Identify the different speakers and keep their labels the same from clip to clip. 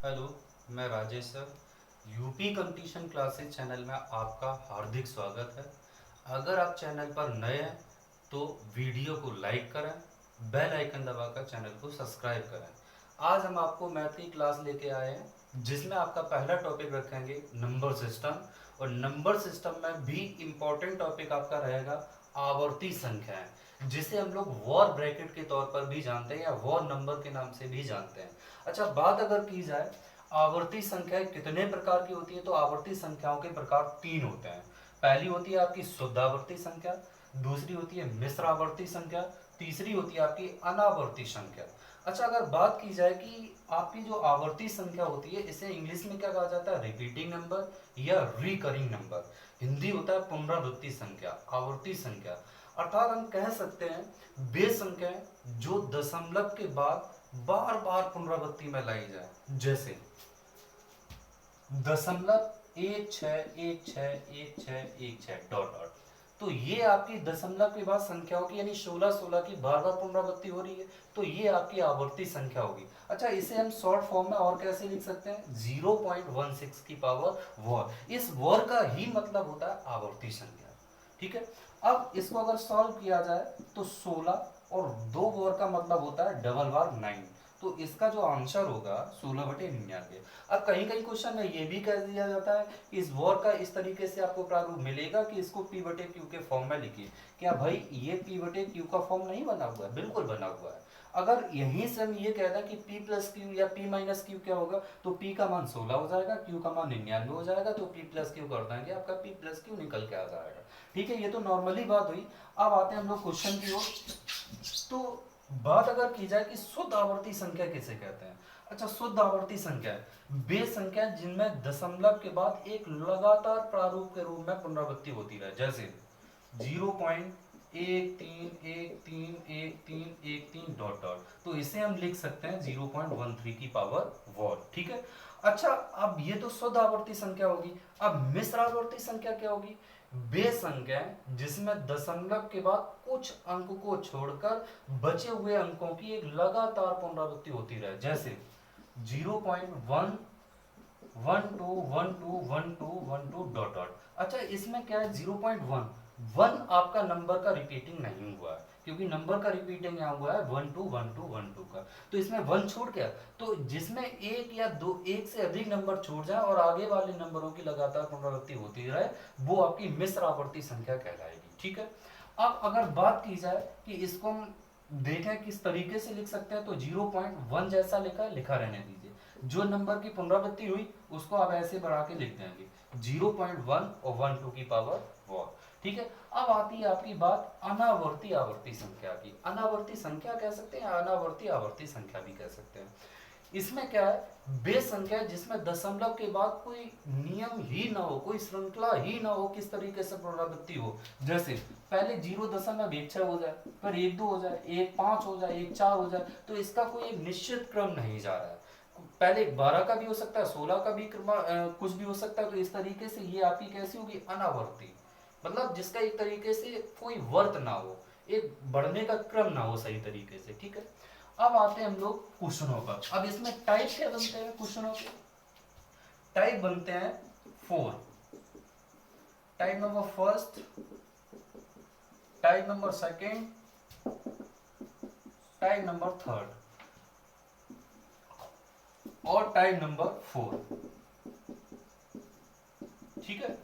Speaker 1: Hello, मैं Rajesh sir. UP competition classes channel में आपका हार्दिक स्वागत है। अगर आप चैनल पर नए हैं तो वीडियो को लाइक करें, बेल आइकन दबाकर चैनल को सब्सक्राइब करें। आज हम आपको मैथ की क्लास लेके आए हैं जिसमें आपका पहला टॉपिक रखेंगे नंबर सिस्टम, और नंबर सिस्टम में भी इम्पोर्टेंट टॉपिक आपका रहेगा आवर्ती संख्याएं, जिसे हम लोग वॉर ब्रैकेट के तौर पर भी जानते हैं या वॉर नंबर के नाम से भी जानते हैं। अच्छा, बात अगर की जाए आवर्ती संख्याएं कितने प्रकार की होती है, तो आवर्ती संख्याओं के प्रकार तीन होते हैं। पहली होती है आपकी शुद्ध आवर्ती संख्या, दूसरी होती है मिश्र आवर्ती संख्या, तीसरी होती है आपकी अनावर्ती संख्या। अच्छा, अगर बात की जाए कि आपकी जो आवर्ती संख्या होती है इसे इंग्लिश में क्या कहा जाता है, रिपीटिंग नंबर या रिकरिंग नंबर। हिंदी होता है पुनरावृत्ति संख्या, आवर्ती संख्या। अर्थात हम कह सकते हैं वे संख्याएं जो दशमलव के बाद बार बार पुनरावृत्ति में लाई जाए, जैसे दशमलव एक छ एक छ एक छ एक छ डॉट डॉट। तो ये आपकी दशमलव के बाद संख्याओं की यानी 16 16 की बार बार पुनरावृत्ति हो रही है, तो ये आपकी आवर्ती संख्या होगी। अच्छा, इसे हम शॉर्ट फॉर्म में और कैसे लिख सकते हैं, 0.16 की पावर वॉर। इस वॉर का ही मतलब होता है आवर्ती संख्या। ठीक है, अब इसको अगर सॉल्व किया जाए तो 16 और 2 वॉर का मतलब होता है डबल बार 9। तो इसका जो आंसर होगा 16/99। अब कहीं कहीं क्वेश्चन में ये भी कह दिया जाता है कि इस वॉर का इस तरीके से आपको प्रारूप मिलेगा कि इसको P/Q के फॉर्म में लिखिए। क्या भाई ये P/Q का फॉर्म नहीं बना हुआ है? बिल्कुल बना हुआ है। अगर यहीं से हम ये कहते हैं कि P+Q या P-Q क्या होगा, तो P का मान 16 हो जाएगा, Q का मान 99 हो जाएगा, तो P+Q कर देंगे, आपका P+Q निकल के आ जाएगा। ठीक है, ये तो नॉर्मली बात हुई। अब आते हैं हम लोग क्वेश्चन की ओर। तो बात अगर की जाए कि शुद्ध आवर्ती संख्या किसे कहते हैं। अच्छा, शुद्ध आवर्ती संख्या वे संख्या जिनमें दशमलव के बाद एक लगातार प्रारूप के रूप में पुनरावृत्ति होती रहे, जैसे 0.13131313 डॉट डॉट। तो इसे हम लिख सकते हैं 0.13 की पावर वॉर। ठीक है। अच्छा, अब ये तो शुद्ध आवर्ती संख्या होगी। अब मिश्र आवर्ती संख्या क्या होगी, वे संख्या जिसमें दशमलव के बाद कुछ अंक को छोड़कर बचे हुए अंकों की एक लगातार पुनरावृत्ति होती रहे, जैसे 0.1 1 2 1 2 1 2 डॉट डॉट। अच्छा, इसमें क्या है, 0.1 1 आपका नंबर का रिपीटिंग नहीं हुआ है, क्योंकि नंबर का रिपीटिंग यहाँ हुआ है 1 2 1 2 1 2 का। तो इसमें 1 छूट गया, तो जिसमें एक या दो, एक से अधिक नंबर छूट जाए और आगे वाले नंबरों की लगातार पुनरावृत्ति होती रहे, वो आपकी मिश्र आवर्ती संख्या कहलाएगी। ठीक है। अब अगर बात की जाए कि इसको हम देखें किस तरीके से लिख सकते हैं, तो 0.1 जैसा लिखा रहने दीजिए। जो नंबर की पुनरावृत्ति हुई उसको आप ऐसे बढ़ा के लिख देंगे 0.1 और 1 2 की पावर 4। ठीक है। अब आती है आपकी बात अनावर्ती आवर्ती संख्या की। अनावर्ती संख्या कह सकते हैं, अनावर्ती आवर्ती संख्या भी कह सकते हैं। इसमें क्या है, वे संख्या जिसमें दशमलव के बाद कोई नियम ही ना हो, कोई श्रृंखला ही ना हो, किस तरीके से पुनरावृत्ति हो, जैसे पहले 0.16 हो जाए, फिर 1 2 हो जाए, 1 5 हो जाए, 1 4 हो जाए, तो इसका कोई एक निश्चित क्रम नहीं जा रहा है। पहले 12 का भी हो सकता है, 16 का भी कुछ भी हो सकता है। तो इस तरीके से ये आपकी कैसी होगी, अनावर्ती, मतलब जिसका एक तरीके से कोई वर्त ना हो, एक बढ़ने का क्रम ना हो सही तरीके से। ठीक है। अब आते हैं हम लोग क्वेश्चनों पर। अब इसमें टाइप क्या बनते हैं क्वेश्चनों के, टाइप बनते हैं 4। Type number first, type number second, type number third और टाइप नंबर 4। ठीक है।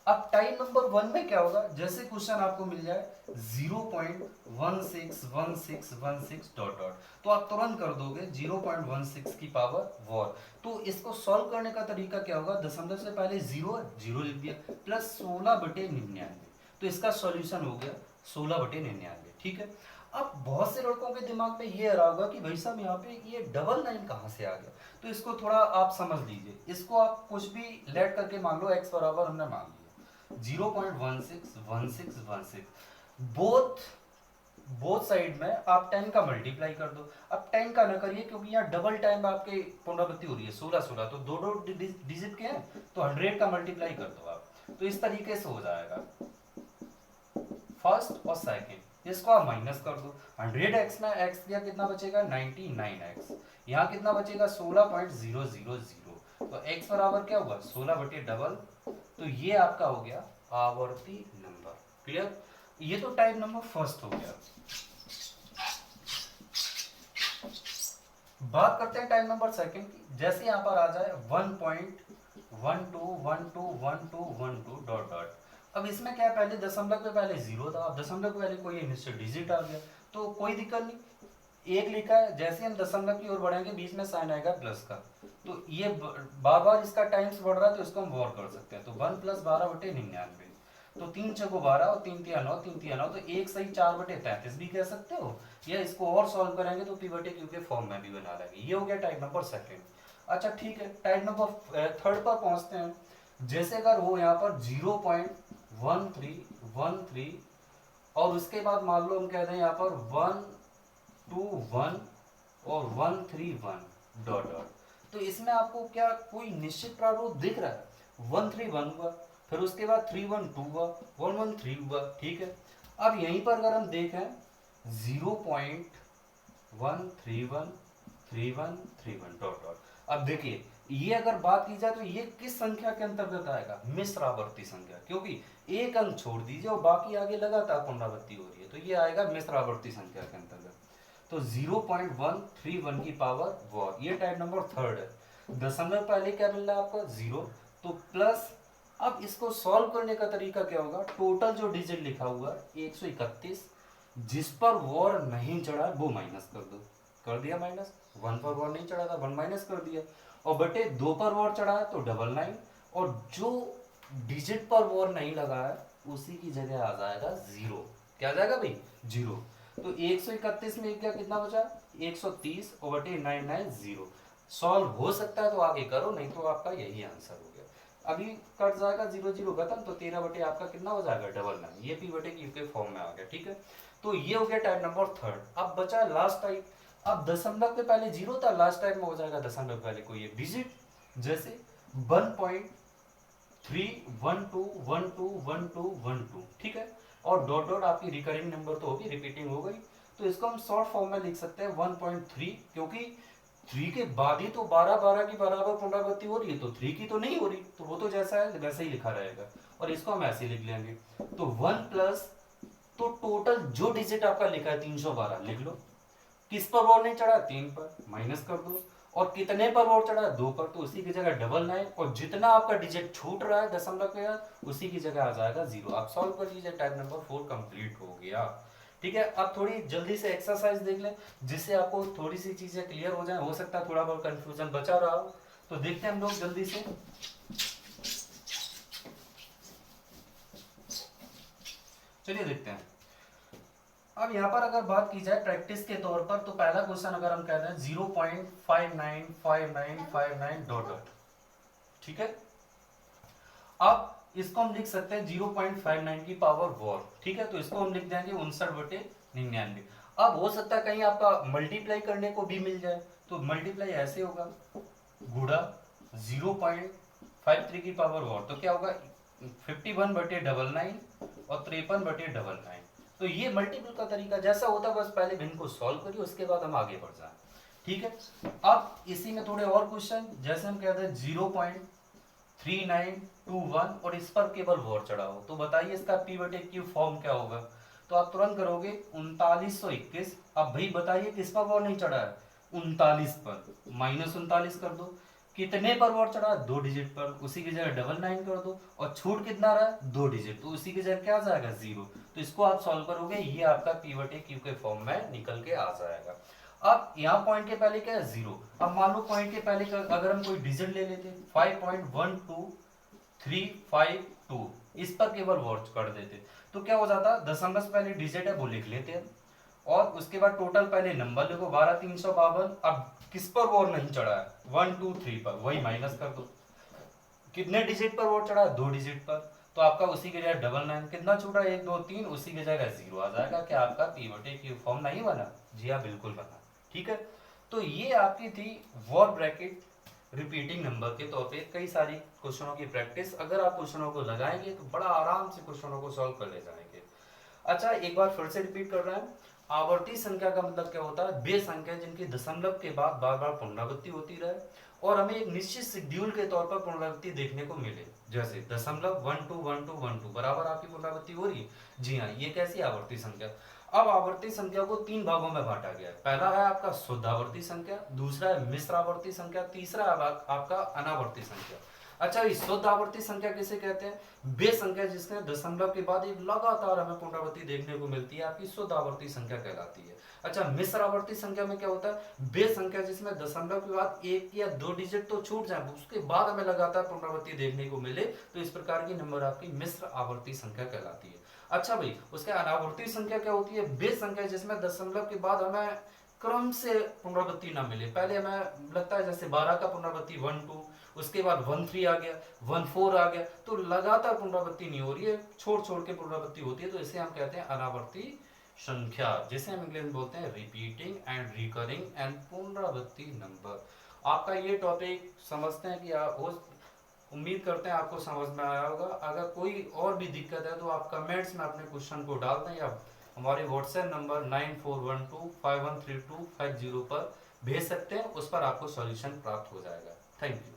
Speaker 1: अब टाइप नंबर 1 में क्या होगा, जैसे क्वेश्चन आपको मिल जाए 0.161616 डॉट डॉट, तो आप तुरंत कर दोगे 0.16 की पावर वॉर। तो इसको सॉल्व करने का तरीका क्या होगा, दशमलव से पहले जीरो लिख दिया, प्लस 16/99। तो इसका सॉल्यूशन हो गया 16/99। ठीक है। अब बहुत से लड़कों के दिमाग में ये आ रहा होगा कि भाई साहब यहाँ पे ये डबल नाइन कहाँ से आ गया। तो इसको थोड़ा आप समझ लीजिए, इसको आप कुछ भी लेट करके मान लो, x बराबर हमने मान लिया 0.161616। बोथ बोथ साइड में आप 10 का मल्टीप्लाई कर दो। अब 10 का ना करिए, क्योंकि यहाँ डबल टाइम आपके पुनरावृत्ति हो रही है, 16 16, तो दो दो डिजिट के हैं, तो 100 का मल्टीप्लाई कर दो आप। तो इस तरीके से हो जाएगा फर्स्ट और सेकंड, इसको आप माइनस कर दो। 100x में x दिया कितना बचेगा 99x, यहाँ कितना बचेगा 16.000। तो x बराबर क्या हुआ 16/डबल। तो ये आपका हो गया आवर्ती नंबर। क्लियर? ये तो टाइप नंबर फर्स्ट हो गया। बात करते हैं टाइप नंबर सेकंड की। जैसे यहाँ पर आ जाए 1.12121212 डॉट डॉट। अब इसमें क्या है, पहले दशमलव के पहले जीरो था, अब दशमलव के पहले कोई निश्चित डिजिट आ गया तो कोई दिक्कत नहीं, एक लिखा है। जैसे हम दशमलव की ओर बढ़ेंगे बीच में साइन आएगा प्लस का, तो ये बार बार इसका टाइम्स बढ़ रहा है तो इसको हम वॉर कर सकते हैं। तो 1 + 12/99, तो 3 × 12 और 3 × 9 3 × 9, तो 1 सही 4/33 भी कह सकते हो, या इसको और सॉल्व करेंगे तो p/q के फॉर्म में भी बना लेंगे। ये हो गया टाइप नंबर सेकंड। अच्छा ठीक है, टाइप नंबर थर्ड पर पहुंचते हैं। जैसे अगर हो यहाँ पर 0.1313 और उसके बाद मान लो हम कह दें यहाँ पर 121 और 131 डॉट डॉट। तो इसमें आपको क्या कोई निश्चित प्रारूप दिख रहा है? 131 हुआ, फिर उसके बाद 312 हुआ, 113 हुआ। ठीक है, अब यहीं पर अगर हम देखें 0.1313131 डॉट डॉट। अब देखिए ये अगर बात की जाए तो ये किस संख्या के अंतर्गत आएगा? मिश्र आवर्ती संख्या, क्योंकि एक अंक छोड़ दीजिए और बाकी आगे लगातार पुनरावृत्ति हो रही है, तो ये आएगा मिश्र आवर्ती संख्या के अंतर्गत। तो 0.131 की पावर वॉर, ये टाइप नंबर थर्ड है। दशमलव पहले क्या मिल रहा है आपका 0, तो प्लस। अब इसको सॉल्व करने का तरीका क्या होगा? टोटल जो डिजिट लिखा हुआ है 131, जिस पर वॉर नहीं चढ़ा वो माइनस कर दो, कर दिया माइनस। 1 पर वॉर नहीं चढ़ा था 1 माइनस कर दिया, और बटे 2 पर वॉर चढ़ा है तो 99, और जो डिजिट पर वॉर नहीं लगा है उसी की जगह आ जाएगा 0। क्या आ जाएगा भाई? 0। तो 131 में क्या कितना बचा? 130 और बटे 99 सॉल्व हो सकता है तो आगे करो, नहीं तो आपका यही आंसर हो गया। अभी कट जाएगा 0 0 खत्म, तो 13 बटे आपका कितना हो जाएगा 99। ये p/q के फॉर्म में आ गया। ठीक है, तो ये हो गया टाइप नंबर थर्ड। अब बचा लास्ट टाइप। अब दशमलव के पहले 0 था, लास्ट टाइप में हो जाएगा दशमलव के पहले कोई एक डिजिट, जैसे 1.3121212। ठीक है, और डॉट डॉट आपकी रिकरिंग नंबर तो होगी, रिपीटिंग हो गई, तो इसको हम शॉर्ट फॉर्म में लिख सकते हैं 1.3, क्योंकि 3 के बाद ही तो 12 की बराबर पुनरावृत्ति हो रही है, तो 3 की तो नहीं हो रही, तो वो तो जैसा है वैसा ही लिखा रहेगा, और इसको हम ऐसे लिख लेंगे। तो 1 प्लस, तो टोटल जो डिजिट आपका लिखा है 312 लिख लो। किस पर वॉर नहीं चढ़ा? 3 पर, माइनस कर दो। और कितने पर वॉर चढ़ा? 2 पर, तो उसी की जगह 99, और जितना आपका डिजिट छूट रहा है दशमलव के बाद उसी की जगह आ जाएगा 0। आप सॉल्व कर लीजिए, टाइप नंबर 4 कंप्लीट हो गया। ठीक है, अब थोड़ी जल्दी से एक्सरसाइज देख लें जिससे आपको थोड़ी सी चीजें क्लियर हो जाए। हो सकता है थोड़ा बहुत कंफ्यूजन बचा रहा हो, तो देखते हैं हम लोग जल्दी से। चलिए देखते हैं। अब यहाँ पर अगर बात की जाए प्रैक्टिस के तौर पर, तो पहला क्वेश्चन अगर हम कहते हैं 0.595959 डॉट डॉट। ठीक है, अब इसको हम लिख सकते हैं 0.59 की पावर वॉर। ठीक है, तो इसको हम लिख देंगे 59/99। अब हो सकता है कहीं आपका मल्टीप्लाई करने को भी मिल जाए, तो मल्टीप्लाई ऐसे होगा, गुणा 0.53 की पावर वॉर, तो क्या होगा 51/99 और 53/99। तो ये मल्टीपल का तरीका जैसा होता है, बस पहले भिन्न को सॉल्व करिए, उसके बाद हम आगे बढ़ जाए। ठीक है, अब इसी में थोड़े और क्वेश्चन, जैसे हम कहते हैं 0.3921 और इस पर केवल वॉर चढ़ा हो, तो बताइए इसका p/q फॉर्म क्या होगा? तो आप तुरंत करोगे 3921। अब भाई बताइए किस पर वॉर नहीं चढ़ा है? 39 पर, -39 कर दो। कितने पर वॉर चढ़ा? 2 डिजिट पर, उसी की जगह 99 कर दो, और छूट कितना रहा? 2 डिजिट, तो उसी की जगह क्या आ जाएगा 0। तो इसको आप सॉल्व करोगे, ये आपका p/q के फॉर्म में निकल के आ जाएगा। अब यहाँ पॉइंट के पहले क्या है 0। अब मान लो पॉइंट के पहले अगर हम कोई डिजिट ले लेते 5.12352, इस पर केवल वॉर कर देते, तो क्या हो जाता? दशमलव से पहले डिजिट है वो लिख लेते हैं, और उसके बाद टोटल पहले नंबर लिखो 12352। अब किस पर वॉर नहीं चढ़ा है? 1 2 3 पर, वही माइनस कर दो। कितने डिजिट पर वोट चढ़ा? 2 डिजिट पर, तो आपका उसी के जगह 99, कितना छूटा? 1 2 3, उसी के जगह 0 आ जाएगा। क्या आपका p/q फॉर्म नहीं बना? जी हाँ, बिल्कुल बना। ठीक है, तो ये आपकी थी वॉर ब्रैकेट रिपीटिंग नंबर के तौर पे कई सारी क्वेश्चनों की प्रैक्टिस। अगर आप क्वेश्चनों को लगाएंगे तो बड़ा आराम से क्वेश्चनों को सॉल्व कर ले जाएंगे। अच्छा एक बार फिर से रिपीट कर रहे हैं। आवर्ती संख्या का मतलब क्या होता है, वे संख्या जिनकी दशमलव के बाद बार बार पुनरावृत्ति होती रहे और हमें एक निश्चित शेड्यूल के तौर पर पुनरावृत्ति देखने को मिले। जैसे दशमलव 1 2 1 2 1 2 बराबर आपकी पुनरावृत्ति हो रही है। जी हाँ, ये कैसी आवर्ती संख्या। अब आवर्ती संख्या को तीन भागों में बांटा गया है। पहला है आपका शुद्ध आवर्ती संख्या, दूसरा है मिश्र आवर्ती संख्या, तीसरा है आपका अनावर्ती संख्या। अच्छा, इस शुद्ध आवर्ती संख्या किसे कहते हैं, वे संख्या जिसमें दशमलव के बाद एक लगातार हमें पुनरावृत्ति देखने को मिलती है, आपकी शुद्ध आवर्ती संख्या कहलाती है। अच्छा, मिश्र आवर्ती संख्या में क्या होता है, वे संख्या जिसमें दशमलव के बाद एक या दो डिजिट तो छूट जाए, उसके बाद हमें लगातार पुनरावृत्ति देखने को मिले, तो इस प्रकार की नंबर आपकी मिश्र आवर्ती संख्या कहलाती है। अच्छा भाई, उसके अनावर्ती संख्या क्या होती है, वे संख्या जिसमें दशमलव के बाद हमें क्रम से पुनरावृत्ति ना मिले। पहले हमें लगता है जैसे 12 का पुनरावृत्ति 1 2, उसके बाद 1 3 आ गया, 1 4 आ गया, तो लगातार पुनरावृत्ति नहीं हो रही है, छोड़ छोड़ के पुनरावृत्ति होती है, तो इसे हम कहते हैं अनावर्ती संख्या, जिसे हम इंग्लिश में बोलते हैं रिपीटिंग एंड रिकरिंग एंड पुनरावृत्ति नंबर। आपका ये टॉपिक समझते हैं कि आप उम्मीद करते हैं आपको समझ में आया होगा। अगर कोई और भी दिक्कत है तो आप कमेंट्स में अपने क्वेश्चन को डाल दें या हमारे व्हाट्सएप नंबर 9412513250 पर भेज सकते हैं, उस पर आपको सॉल्यूशन प्राप्त हो जाएगा। Thank you.